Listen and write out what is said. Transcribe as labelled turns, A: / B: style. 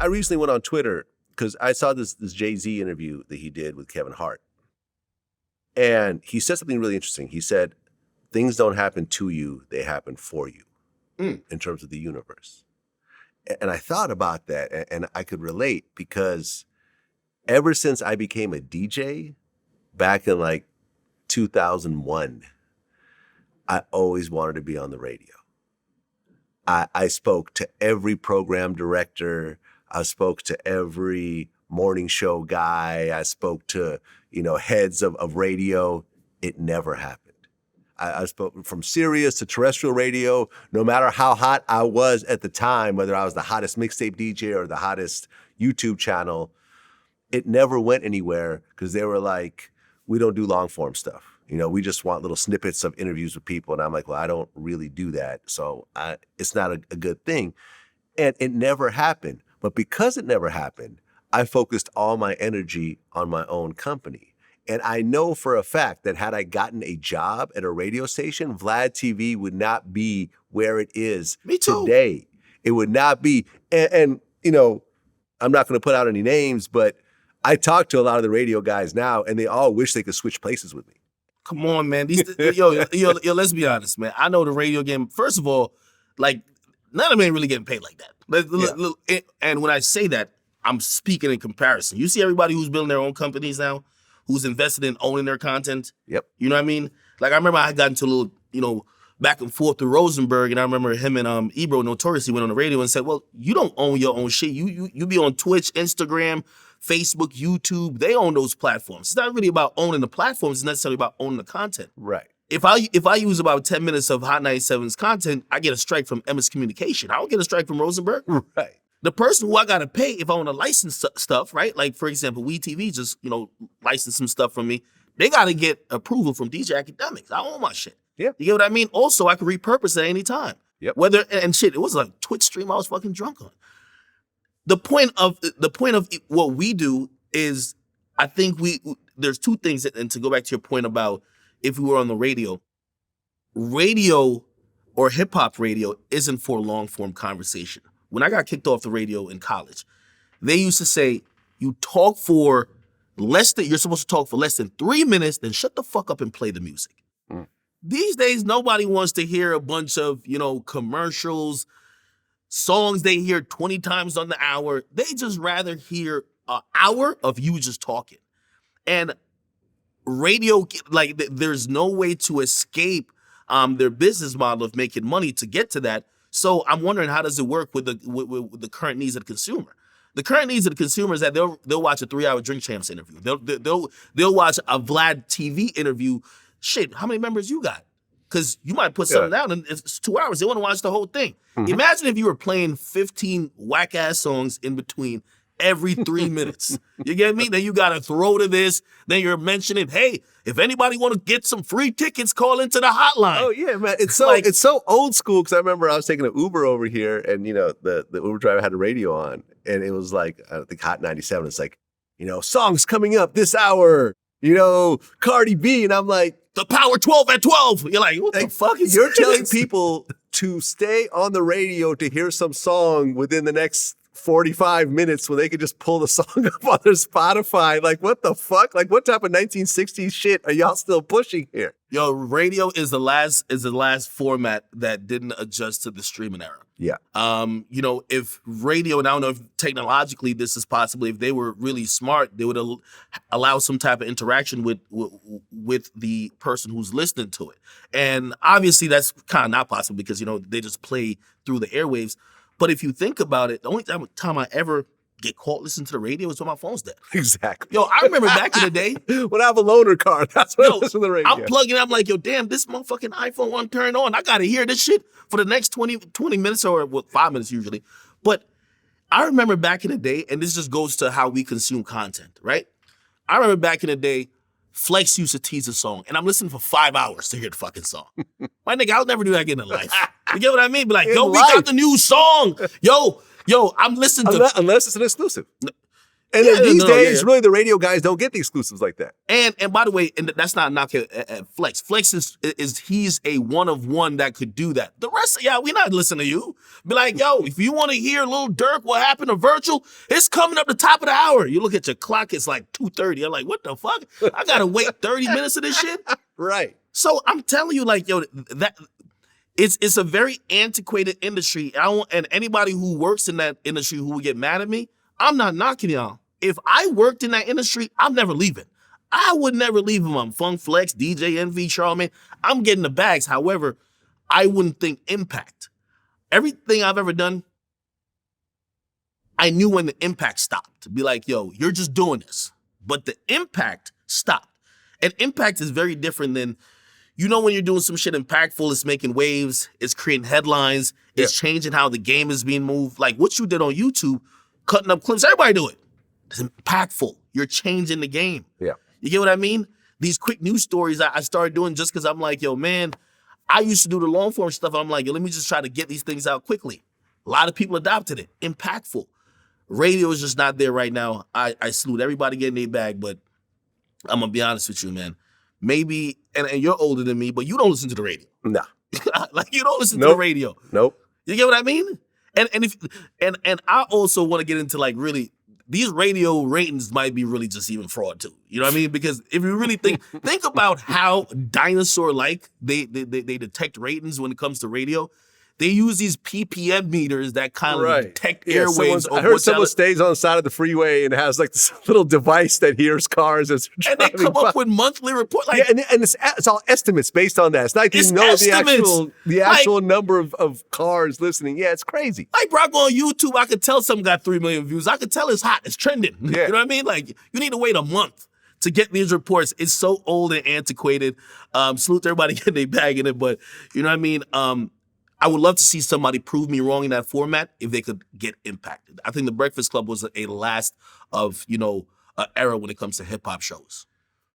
A: I recently went on Twitter because I saw this Jay-Z interview that he did with Kevin Hart. And he said something really interesting. He said, things don't happen to you, they happen for you in terms of the universe. And I thought about that and I could relate because ever since I became a DJ back in like 2001, I always wanted to be on the radio. I spoke to every program director. I spoke to every morning show guy. I spoke to, heads of radio. It never happened. I spoke from Sirius to terrestrial radio, no matter how hot I was at the time, whether I was the hottest mixtape DJ or the hottest YouTube channel, it never went anywhere because they were like, we don't do long form stuff. We just want little snippets of interviews with people. And I'm like, well, I don't really do that. So it's not a good thing. And it never happened. But because it never happened, I focused all my energy on my own company. And I know for a fact that had I gotten a job at a radio station, VladTV would not be where it is today. It would not be. And I'm not going to put out any names, but I talk to a lot of the radio guys now, and they all wish they could switch places with me.
B: Come on, man. Yo, let's be honest, man. I know the radio game. First of all, like, none of them ain't really getting paid like that. Yeah. And when I say that, I'm speaking in comparison. You see everybody who's building their own companies now, who's invested in owning their content.
A: Yep.
B: You know what I mean? Like, I remember I got into a little, back and forth to Rosenberg, and I remember him and Ebro notoriously went on the radio and said, well, you don't own your own shit. You be on Twitch, Instagram, Facebook, YouTube. They own those platforms. It's not really about owning the platforms. It's necessarily about owning the content.
A: Right.
B: If I use about 10 minutes of Hot 97's content, I get a strike from Emmis Communication. I don't get a strike from Rosenberg.
A: Right.
B: The person who I got to pay if I want to license stuff, right? Like, for example, WeTV just, licensed some stuff from me. They got to get approval from DJ Akademiks. I own my shit.
A: Yeah.
B: You get what I mean? Also, I can repurpose at any time.
A: Yep.
B: It was like a Twitch stream I was fucking drunk on. The point of what we do is, I think there's two things, and to go back to your point about if we were on the radio or hip hop radio isn't for long form conversation. When I got kicked off the radio in college, they used to say, you're supposed to talk for less than 3 minutes, then shut the fuck up and play the music. These days, nobody wants to hear a bunch of, commercials, songs they hear 20 times on the hour. They just rather hear an hour of you just talking. And radio, like, there's no way to escape their business model of making money to get to that. So I'm wondering, how does it work with the current needs of the consumer? The current needs of the consumer is that they'll watch a 3-hour Drink Champs interview. They'll watch a Vlad TV interview. Shit, how many members you got? Because you might put something out and it's 2 hours. They want to watch the whole thing. Mm-hmm. Imagine if you were playing 15 whack ass songs in between every 3 minutes. You get me? Then you got to throw to this. Then you're mentioning, hey, if anybody want to get some free tickets, call into the hotline.
A: Oh yeah, man. It's so old school, because I remember I was taking an Uber over here, and the Uber driver had a radio on, and it was like, I think Hot 97. It's like, songs coming up this hour, Cardi B, and I'm like,
B: the Power 12 at 12. You're like, what the fuck is
A: You're telling people to stay on the radio to hear some song within the next 45 minutes when they could just pull the song up on their Spotify. Like, what the fuck? Like, what type of 1960s shit are y'all still pushing here?
B: Yo, radio is the last format that didn't adjust to the streaming era.
A: Yeah.
B: If radio, and I don't know if technologically this is possible, if they were really smart, they would allow some type of interaction with the person who's listening to it. And obviously that's kind of not possible because, they just play through the airwaves. But if you think about it, the only time I ever get caught listening to the radio is when my phone's dead.
A: Exactly.
B: Yo, I remember back in the day.
A: When I have a loaner card, that's when I listen to the radio.
B: I'm plugging, I'm like, yo, damn, this motherfucking iPhone won't turn on. I got to hear this shit for the next 20 minutes or 5 minutes usually. But I remember back in the day, and this just goes to how we consume content, right? I remember back in the day, Flex used to tease a song, and I'm listening for 5 hours to hear the fucking song. My nigga, I'll never do that again in life. You get what I mean? Be like, yo, we got the new song. Yo, I'm listening to...
A: Unless it's an exclusive. And
B: Yeah,
A: then these
B: no, no,
A: days,
B: yeah.
A: really, the radio guys don't get the exclusives like that.
B: And by the way, and that's not a knock at Flex. Flex is he's a one of one that could do that. The rest of y'all, we not listening to you. Be like, yo, if you want to hear Lil Durk, what happened to Virgil, it's coming up the top of the hour. You look at your clock, it's like 2:30. I'm like, what the fuck? I gotta wait 30 minutes of this shit.
A: Right.
B: So I'm telling you, like, yo, that it's a very antiquated industry. And anybody who works in that industry who would get mad at me, I'm not knocking y'all. If I worked in that industry, I'm never leaving. I would never leave them. I'm Funk Flex, DJ Envy, Charlamagne. I'm getting the bags. However, I wouldn't think impact. Everything I've ever done, I knew when the impact stopped. To be like, yo, you're just doing this. But the impact stopped. And impact is very different than, you know, when you're doing some shit impactful, it's making waves, it's creating headlines, it's changing how the game is being moved. Like what you did on YouTube, cutting up clips, everybody do it. It's impactful. You're changing the game.
A: Yeah.
B: You get what I mean? These quick news stories I started doing just because I'm like, yo, man, I used to do the long form stuff. I'm like, yo, let me just try to get these things out quickly. A lot of people adopted it. Impactful. Radio is just not there right now. I salute everybody getting their bag, but I'm going to be honest with you, man. Maybe, and you're older than me, but you don't listen to the radio.
A: Nah.
B: Like, you don't listen to the radio.
A: Nope.
B: You get what I mean? And I also want to get into, like, really, these radio ratings might be really just even fraud too. You know what I mean? Because if you really think about how dinosaur-like they detect ratings when it comes to radio. They use these PPM meters that kind of detect airwaves.
A: I heard someone stays on the side of the freeway and has like this little device that hears cars as they're
B: and they come up with monthly reports. Like,
A: yeah, and it's all estimates based on that. It's not like you know the actual number of cars listening. Yeah, it's crazy.
B: Like, bro, I go on YouTube, I could tell something got 3 million views. I could tell it's hot, it's trending.
A: Yeah.
B: You know what I mean? Like, you need to wait a month to get these reports. It's so old and antiquated. Salute to everybody getting their bag in it, but you know what I mean? I would love to see somebody prove me wrong in that format if they could get impacted. I think the Breakfast Club was a last of, an era when it comes to hip hop shows.